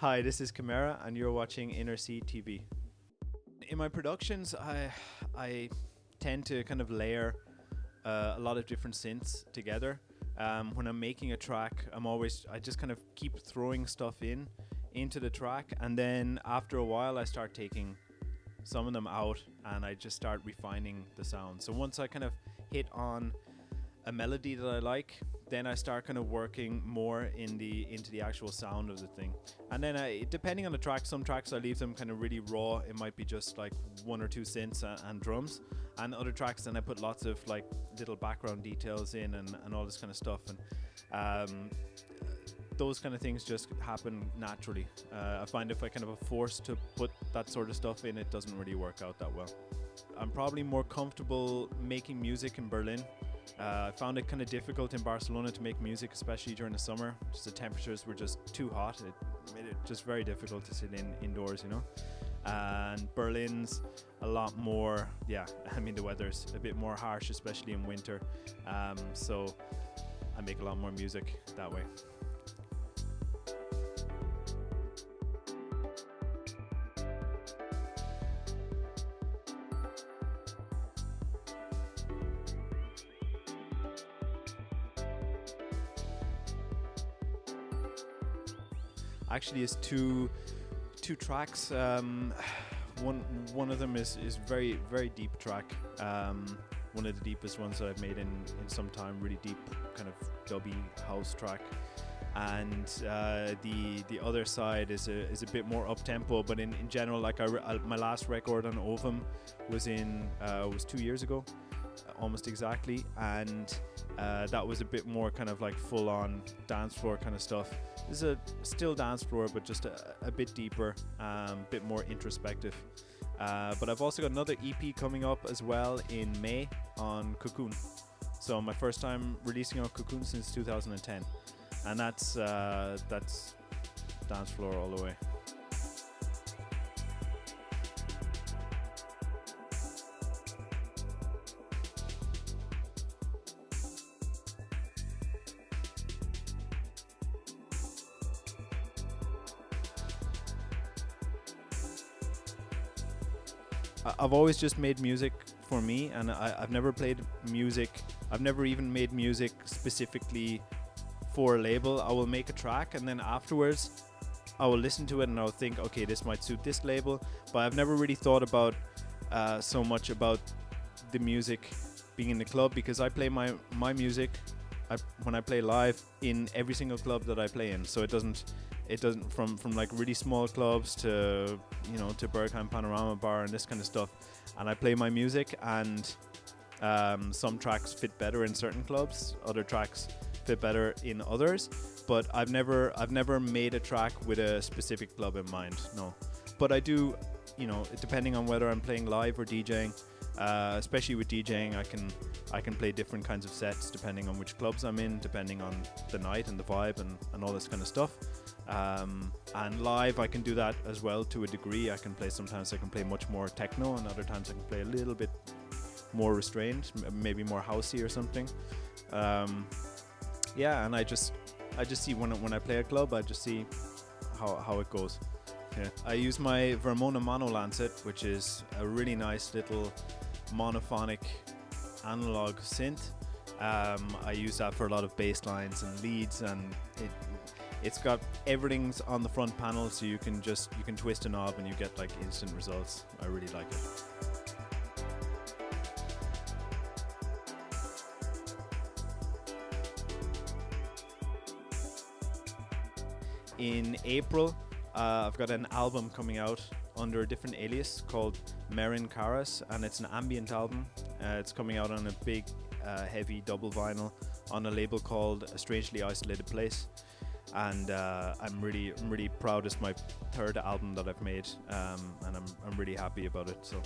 Hi, this is Chymera, and you're watching Inertie TV. In my productions, I tend to kind of layer a lot of different synths together. When I'm making a track, I just kind of keep throwing stuff into the track, and then after a while I start taking some of them out and I just start refining the sound. So once I kind of hit on a melody that I like, then I start kind of working more into the actual sound of the thing. And then depending on the track, some tracks I leave them kind of really raw. It might be just like one or two synths and drums, and other tracks then I put lots of like little background details in and all this kind of stuff. And those kind of things just happen naturally. I find if I kind of are forced to put that sort of stuff in, it doesn't really work out that well. I'm probably more comfortable making music in Berlin. I found it kind of difficult in Barcelona to make music, especially during the summer. Just the temperatures were just too hot. It made it just very difficult to sit indoors, you know. And Berlin's a lot more, I mean, the weather's a bit more harsh, especially in winter. So I make a lot more music that way. Actually, it's two tracks. One of them is very very deep track. One of the deepest ones that I've made in some time. Really deep, kind of dubby house track. And the other side is a bit more up tempo. But in general, like my last record on Ovum was 2 years ago, almost exactly. And that was a bit more kind of like full on dance floor kind of stuff. This is a still dance floor, but just a bit deeper, bit more introspective. But I've also got another EP coming up as well in May on Cocoon. So my first time releasing on Cocoon since 2010, and that's dance floor all the way. I've always just made music for me, and I've never played music. I've never even made music specifically for a label. I will make a track, and then afterwards I will listen to it and I'll think, okay, this might suit this label. But I've never really thought about so much about the music being in the club, because I play my music when I play live in every single club that I play in. So it doesn't from like really small clubs to, you know, to Bergheim Panorama Bar and this kind of stuff. And I play my music, and some tracks fit better in certain clubs, other tracks fit better in others. But I've never made a track with a specific club in mind, no. But I do, you know, depending on whether I'm playing live or DJing, especially with DJing, I can play different kinds of sets depending on which clubs I'm in, depending on the night and the vibe and all this kind of stuff. And live I can do that as well to a degree. Sometimes I can play much more techno, and other times I can play a little bit more restrained, maybe more housey or something. And I just see when I play a club, I just see how it goes. Yeah. I use my Vermona Mono Lancet, which is a really nice little monophonic analog synth. I use that for a lot of bass lines and leads, and it's got everything's on the front panel, so you can twist a knob and you get like instant results. I really like it. In April, I've got an album coming out under a different alias called Merin Karas, and it's an ambient album. It's coming out on a big, heavy double vinyl on a label called A Strangely Isolated Place. And I'm really proud. It's my third album that I've made, and I'm really happy about it. So.